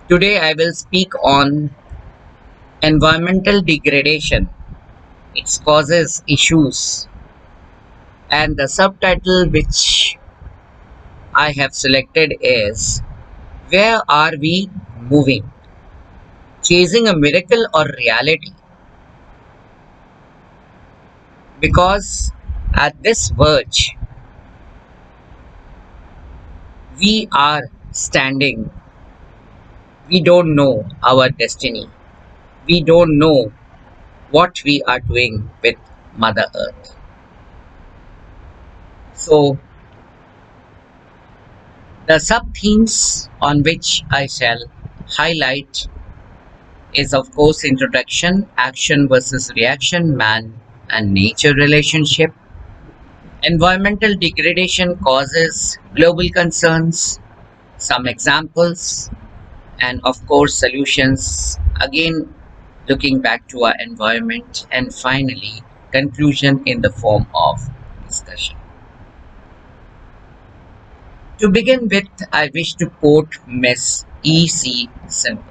Today I will speak on environmental degradation, its causes, issues, and the subtitle which I have selected is Where Are We Moving? Chasing a miracle or reality? Because at this verge, we are standing. We don't know our destiny. We don't know what we are doing with Mother Earth. So, the sub themes on which I shall highlight is, of course, introduction, action versus reaction, man and nature relationship, environmental degradation causes, global concerns, some examples, and of course, solutions. Again, looking back to our environment, and finally, conclusion in the form of discussion. To begin with, I wish to quote Miss E.C. Simple.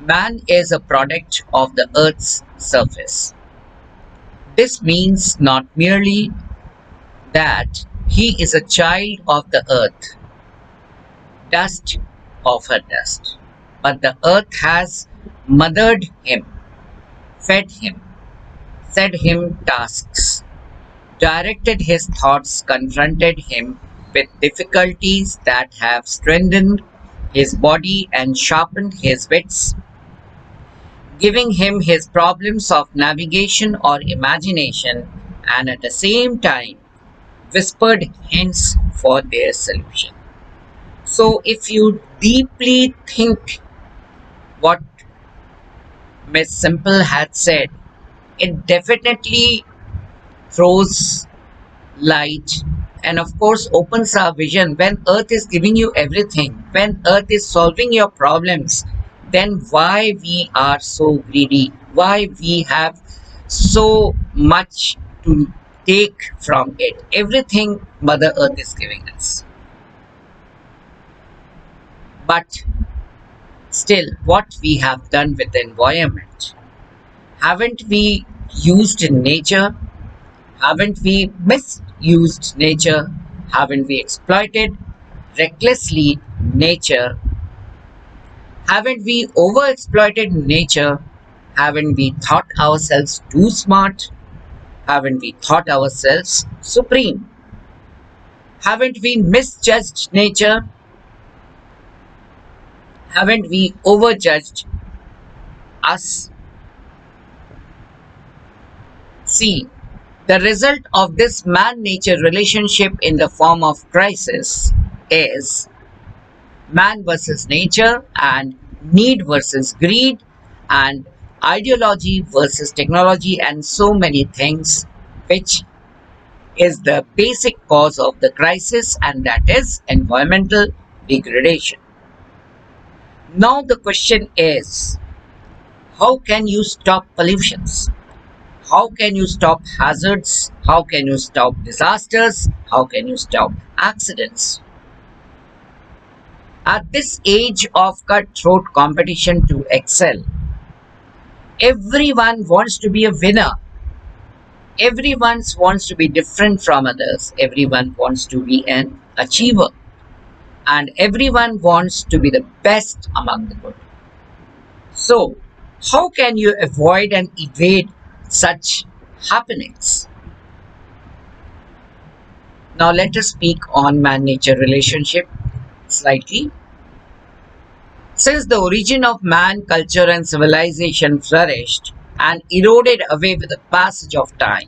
Man is a product of the Earth's surface. This means not merely that he is a child of the Earth, dust of her dust, but the Earth has mothered him, fed him, set him tasks, directed his thoughts, confronted him with difficulties that have strengthened his body and sharpened his wits, giving him his problems of navigation or imagination, and at the same time whispered hints for their solution. So, if you deeply think what Miss Simple had said, it definitely throws light and, of course, opens our vision. When Earth is giving you everything, when Earth is solving your problems, then why we are so greedy? Why we have so much to take from it? Everything Mother Earth is giving us. But still, what we have done with the environment, haven't we used nature? Haven't we misused nature? Haven't we exploited recklessly nature? Haven't we overexploited nature? Haven't we thought ourselves too smart? Haven't we thought ourselves supreme? Haven't we misjudged nature? Haven't we overjudged us? See, the result of this man-nature relationship in the form of crisis is man versus nature and need versus greed and ideology versus technology and so many things, which is the basic cause of the crisis, and that is environmental degradation. Now the question is, how can you stop pollutions? How can you stop hazards? How can you stop disasters? How can you stop accidents? At this age of cutthroat competition to excel, everyone wants to be a winner. Everyone wants to be different from others. Everyone wants to be an achiever. And everyone wants to be the best among the good. So, how can you avoid and evade such happenings? Now, let us speak on man nature relationship slightly. Since the origin of man, culture and civilization flourished and eroded away with the passage of time.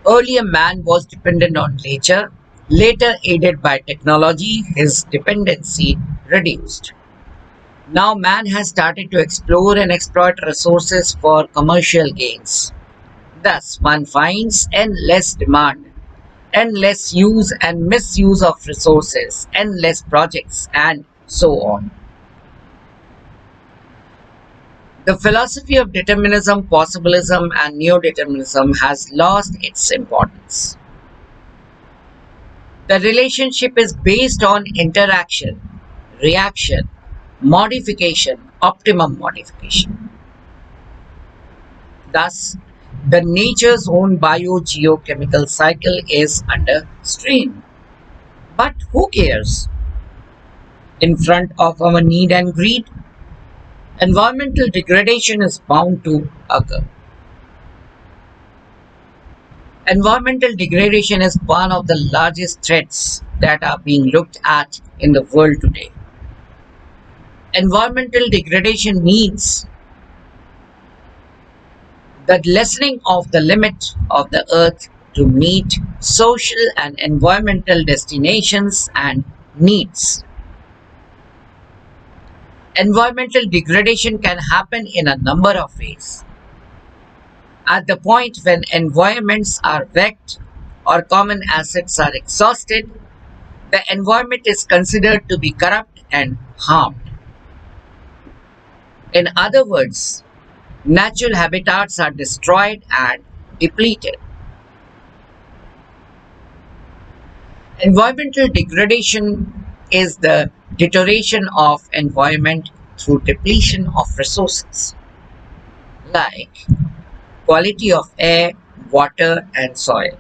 Earlier, man was dependent on nature. Later, aided by technology, his dependency reduced. Now, man has started to explore and exploit resources for commercial gains. Thus, one finds endless demand, endless use and misuse of resources, endless projects, and so on. The philosophy of determinism, possibilism, and neo-determinism has lost its importance. The relationship is based on interaction, reaction, modification, optimum modification. Thus, the nature's own biogeochemical cycle is under strain. But who cares? In front of our need and greed, environmental degradation is bound to occur. Environmental degradation is one of the largest threats that are being looked at in the world today. Environmental degradation means the lessening of the limit of the earth to meet social and environmental destinations and needs. Environmental degradation can happen in a number of ways. At the point when environments are wrecked or common assets are exhausted, the environment is considered to be corrupt and harmed. In other words, natural habitats are destroyed and depleted. Environmental degradation is the deterioration of environment through depletion of resources like quality of air, water, and soil,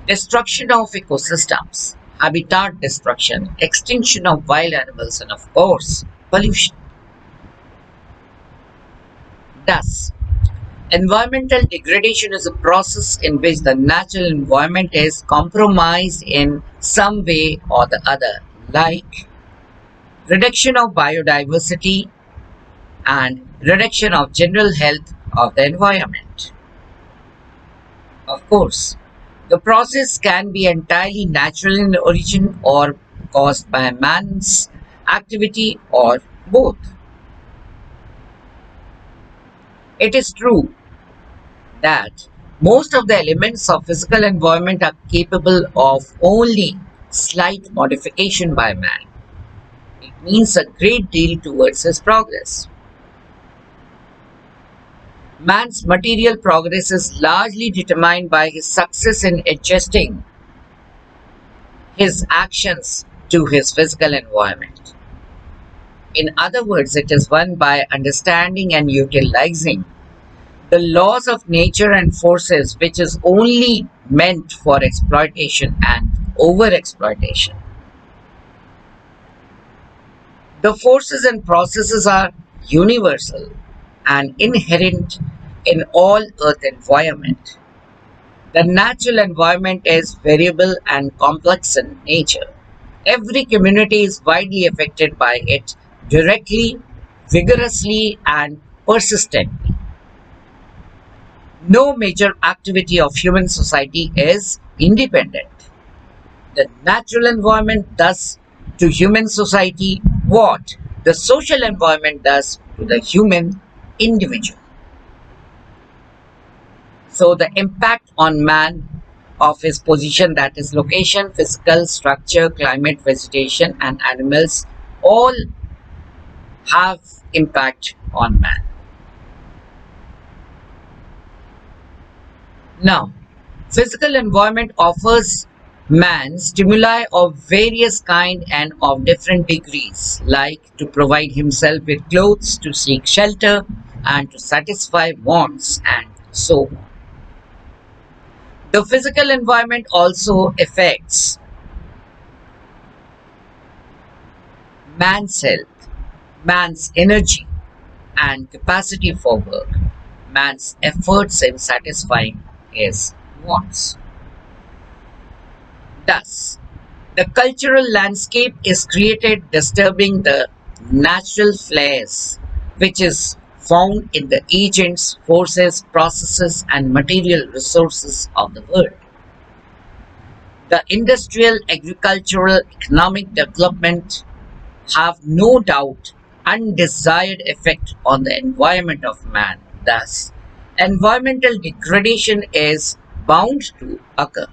destruction of ecosystems, habitat destruction, extinction of wild animals, and of course, pollution. Thus, environmental degradation is a process in which the natural environment is compromised in some way or the other, like reduction of biodiversity and reduction of general health of the environment. Of course, the process can be entirely natural in origin or caused by man's activity or both. It is true that most of the elements of physical environment are capable of only slight modification by man. It means a great deal towards his progress. Man's material progress is largely determined by his success in adjusting his actions to his physical environment. In other words, it is won by understanding and utilizing the laws of nature and forces which is only meant for exploitation and overexploitation. The forces and processes are universal and inherent in all earth environment. The natural environment is variable and complex in nature. Every community is widely affected by it directly, vigorously, and persistently. No major activity of human society is independent. The natural environment does to human society what the social environment does to the human individual. So the impact on man of his position, that is location, physical structure, climate, vegetation, and animals, all have impact on man. Now, physical environment offers man stimuli of various kind and of different degrees, like to provide himself with clothes, to seek shelter, and to satisfy wants, and so on. The physical environment also affects man's health, man's energy and capacity for work, man's efforts in satisfying his wants. Thus, the cultural landscape is created disturbing the natural flares which is found in the agents, forces, processes, and material resources of the world. The industrial, agricultural, economic development have no doubt undesired effect on the environment of man. Thus, environmental degradation is bound to occur.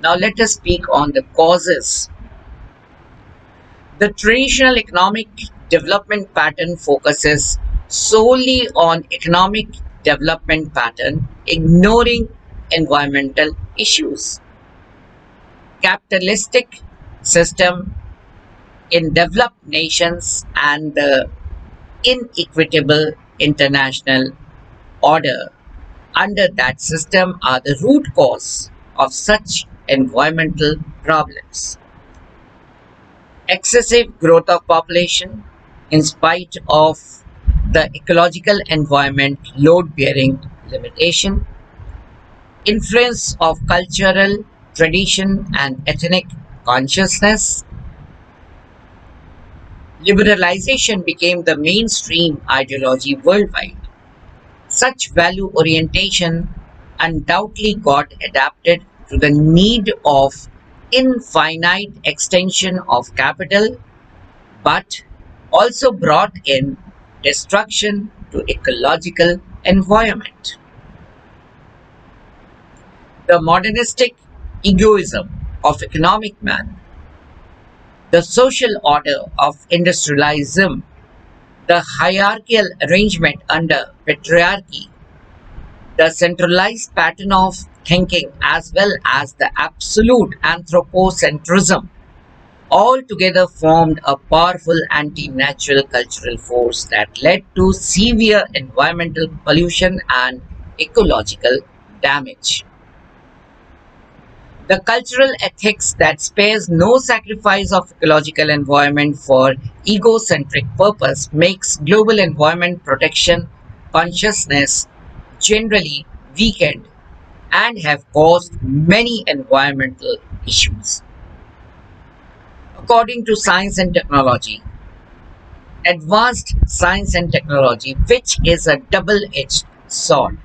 Now let us speak on the causes. The traditional economic development pattern focuses solely on economic development pattern, ignoring environmental issues. capitalistic system in developed nations and the inequitable international order under that system are the root cause of such environmental problems. Excessive growth of population, in spite of the ecological environment load bearing limitation, influence of cultural tradition and ethnic consciousness, liberalization became the mainstream ideology worldwide. Such value orientation undoubtedly got adapted to the need of infinite extension of capital, but also brought in destruction to ecological environment. The modernistic egoism of economic man, the social order of industrialism, the hierarchical arrangement under patriarchy, the centralized pattern of thinking, as well as the absolute anthropocentrism, all together formed a powerful anti-natural cultural force that led to severe environmental pollution and ecological damage. The cultural ethics that spares no sacrifice of ecological environment for egocentric purpose makes global environment protection consciousness generally weakened and have caused many environmental issues. According to science and technology, advanced science and technology, which is a double-edged sword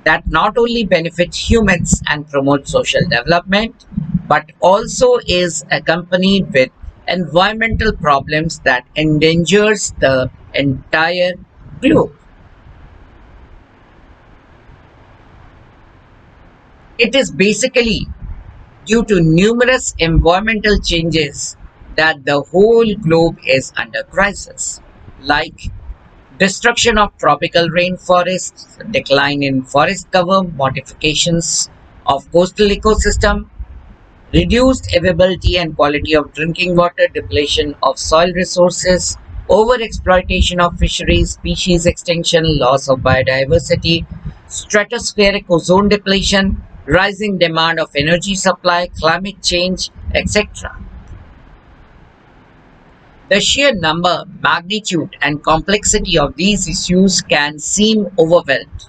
that not only benefits humans and promotes social development, but also is accompanied with environmental problems that endangers the entire globe. It is basically due to numerous environmental changes that the whole globe is under crisis, like destruction of tropical rainforests, decline in forest cover, modifications of coastal ecosystem, reduced availability and quality of drinking water, depletion of soil resources, overexploitation of fisheries, species extinction, loss of biodiversity, stratospheric ozone depletion, rising demand of energy supply, climate change, etc. The sheer number, magnitude, and complexity of these issues can seem overwhelmed.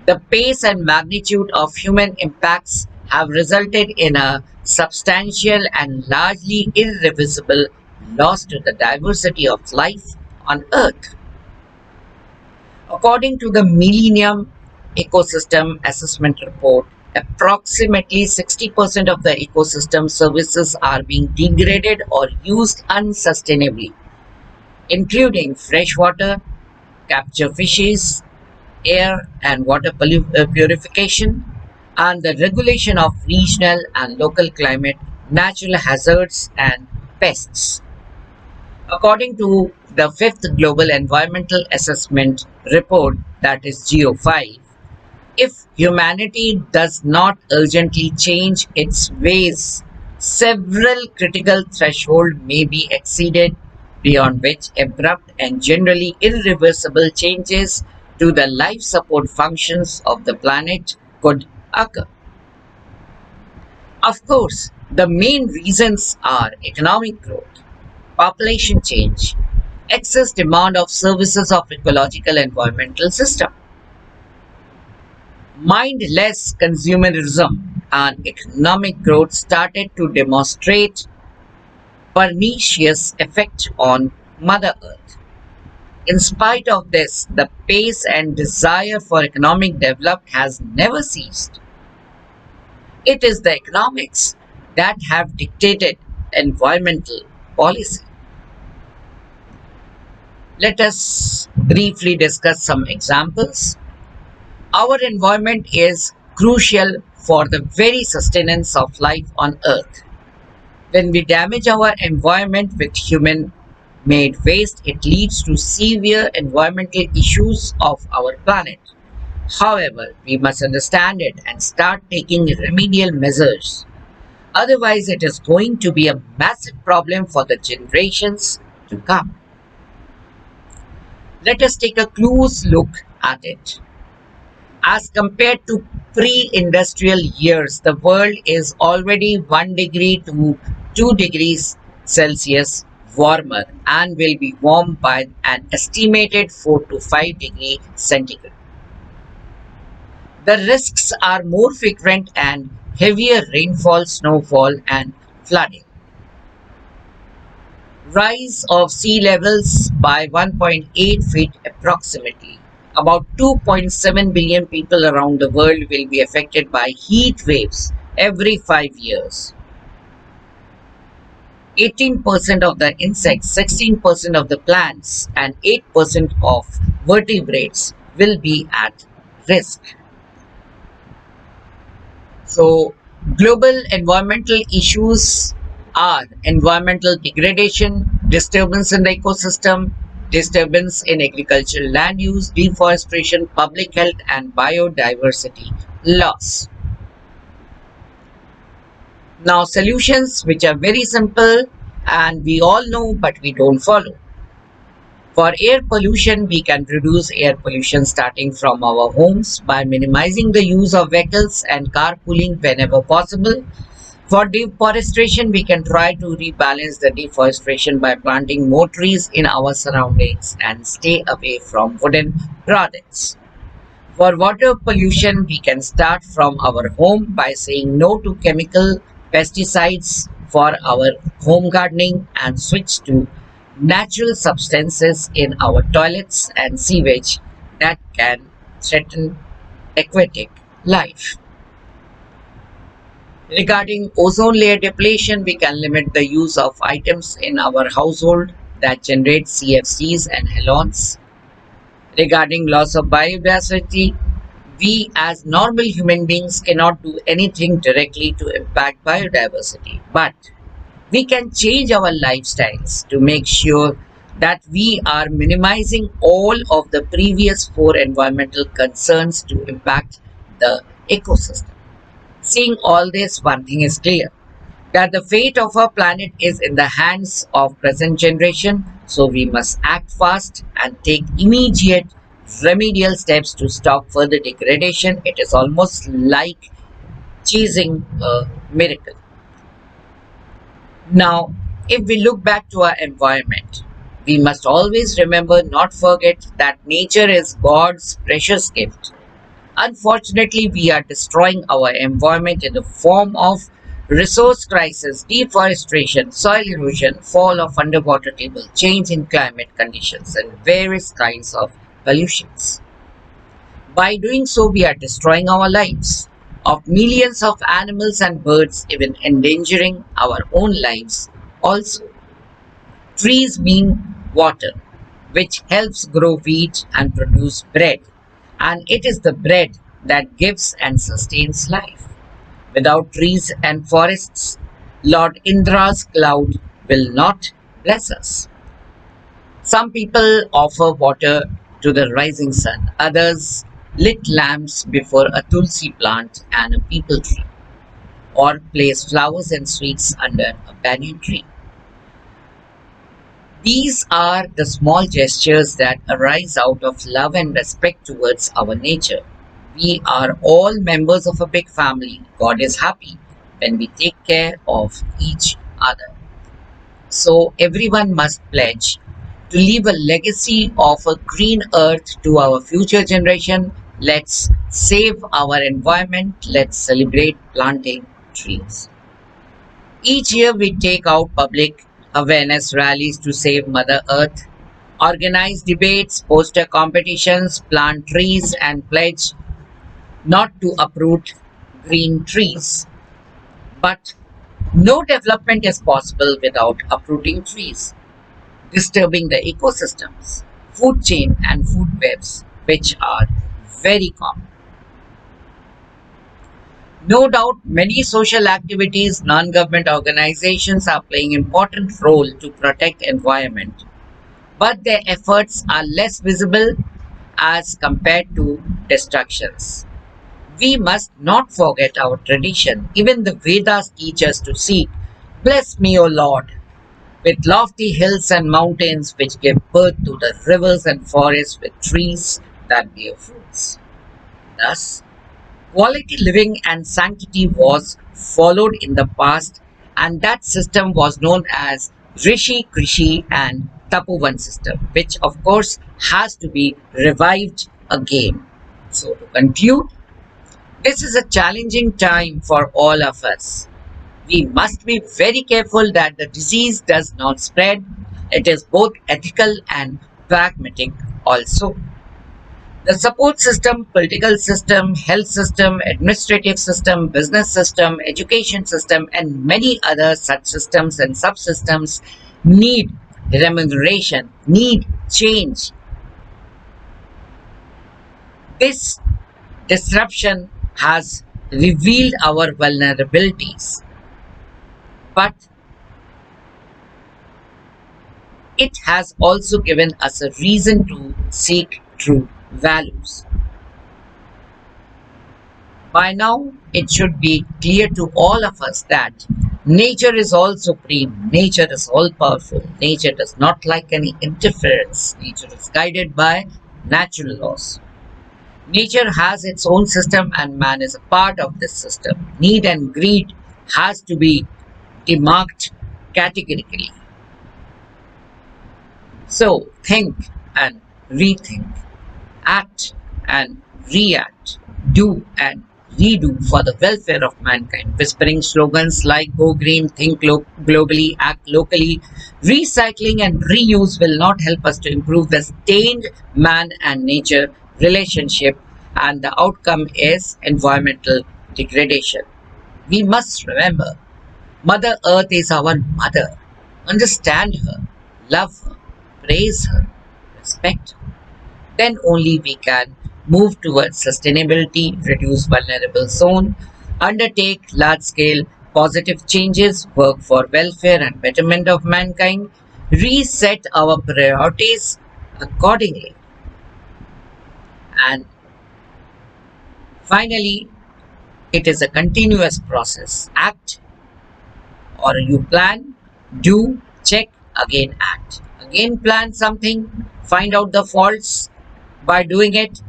The pace and magnitude of human impacts have resulted in a substantial and largely irreversible loss to the diversity of life on Earth. According to the Millennium Ecosystem Assessment Report, approximately 60% of the ecosystem services are being degraded or used unsustainably, including freshwater, capture fishes, air and water purification, and the regulation of regional and local climate, natural hazards, and pests. According to the fifth Global Environmental Assessment Report, that is GEO5, if humanity does not urgently change its ways, several critical thresholds may be exceeded beyond which abrupt and generally irreversible changes to the life support functions of the planet could occur. Of course, the main reasons are economic growth, population change, excess demand of services of ecological environmental system, mindless consumerism and economic growth started to demonstrate pernicious effect on Mother Earth. In spite of this, the pace and desire for economic development has never ceased. It is the economics that have dictated environmental policy. Let us briefly discuss some examples. Our environment is crucial for the very sustenance of life on Earth. When we damage our environment with human made waste, it leads to severe environmental issues of our planet. However, we must understand it and start taking remedial measures. Otherwise, it is going to be a massive problem for the generations to come. Let us take a close look at it. As compared to pre-industrial years, the world is already 1 degree to 2 degrees Celsius warmer and will be warmed by an estimated 4 to 5 degree centigrade. The risks are more frequent and heavier rainfall, snowfall, and flooding. Rise of sea levels by 1.8 feet approximately. About 2.7 billion people around the world will be affected by heat waves every 5 years. 18% of the insects, 16% of the plants, and 8% of vertebrates will be at risk. So, global environmental issues are environmental degradation, disturbance in the ecosystem, disturbance in agricultural land use, deforestation, public health, and biodiversity loss. Now, solutions which are very simple and we all know but we don't follow. For air pollution, we can reduce air pollution starting from our homes by minimizing the use of vehicles and carpooling whenever possible. For deforestation, we can try to rebalance the deforestation by planting more trees in our surroundings and stay away from wooden products. For water pollution, we can start from our home by saying no to chemical pesticides for our home gardening and switch to natural substances in our toilets and sewage that can threaten aquatic life. Regarding ozone layer depletion, we can limit the use of items in our household that generate CFCs and halons. Regarding loss of biodiversity, we as normal human beings cannot do anything directly to impact biodiversity, but we can change our lifestyles to make sure that we are minimizing all of the previous four environmental concerns to impact the ecosystem. Seeing all this, one thing is clear that the fate of our planet is in the hands of present generation, so we must act fast and take immediate remedial steps to stop further degradation. It is almost like chasing a miracle. Now, if we look back to our environment, we must always remember, not forget, that nature is God's precious gift. Unfortunately, we are destroying our environment in the form of resource crisis, deforestation, soil erosion, fall of underwater table, change in climate conditions, and various kinds of pollutions. By doing so, we are destroying our lives of millions of animals and birds, even endangering our own lives. Also, trees mean water, which helps grow wheat and produce bread. And it is the bread that gives and sustains life. Without trees and forests, Lord Indra's cloud will not bless us. Some people offer water to the rising sun, others lit lamps before a tulsi plant and a peepal tree, or place flowers and sweets under a banyan tree. These are the small gestures that arise out of love and respect towards our nature. We are all members of a big family. God is happy when we take care of each other. So, everyone must pledge to leave a legacy of a green earth to our future generation. Let's save our environment. Let's celebrate planting trees. Each year, we take out public awareness rallies to save Mother Earth, organize debates, poster competitions, plant trees, and pledge not to uproot green trees. But no development is possible without uprooting trees, disturbing the ecosystems, food chain, and food webs, which are very common. No doubt, many social activities, non-government organizations are playing important role to protect environment, but their efforts are less visible as compared to destructions. We must not forget our tradition. Even the Vedas teach us to seek. Bless me, O Lord, with lofty hills and mountains which give birth to the rivers and forests with trees that bear fruits. Thus, quality living and sanctity was followed in the past, and that system was known as Rishi, Krishi, and Tapovan system, which of course has to be revived again. So, to conclude, this is a challenging time for all of us. We must be very careful that the disease does not spread. It is both ethical and pragmatic also. The support system, political system, health system, administrative system, business system, education system, and many other such systems and subsystems need remuneration, need change. This disruption has revealed our vulnerabilities, but it has also given us a reason to seek true values. By now, it should be clear to all of us that nature is all supreme, nature is all powerful, nature does not like any interference, nature is guided by natural laws. Nature has its own system and man is a part of this system. Need and greed has to be demarked categorically. So think and rethink, act and react, do and redo for the welfare of mankind. Whispering slogans like go green, think globally, act locally, recycling and reuse will not help us to improve the stained man and nature relationship, and the outcome is environmental degradation. We must remember Mother Earth is our mother. Understand her, love her, praise her, respect her. Then only we can move towards sustainability, reduce vulnerable zone, undertake large-scale positive changes, work for welfare and betterment of mankind, reset our priorities accordingly. And finally, it is a continuous process. Act or you plan, do, check, again act. Again plan something, find out the faults by doing it,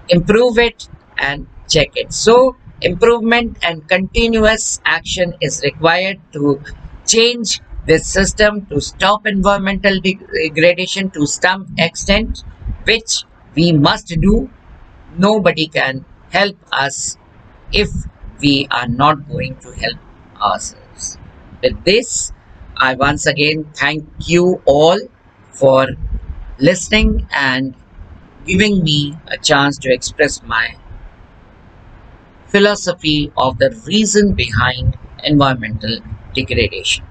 improve it and check it. So improvement and continuous action is required to change this system, to stop environmental degradation to some extent, which we must do. Nobody can help us if we are not going to help ourselves. With this, I once again thank you all for listening and giving me a chance to express my philosophy of the reason behind environmental degradation.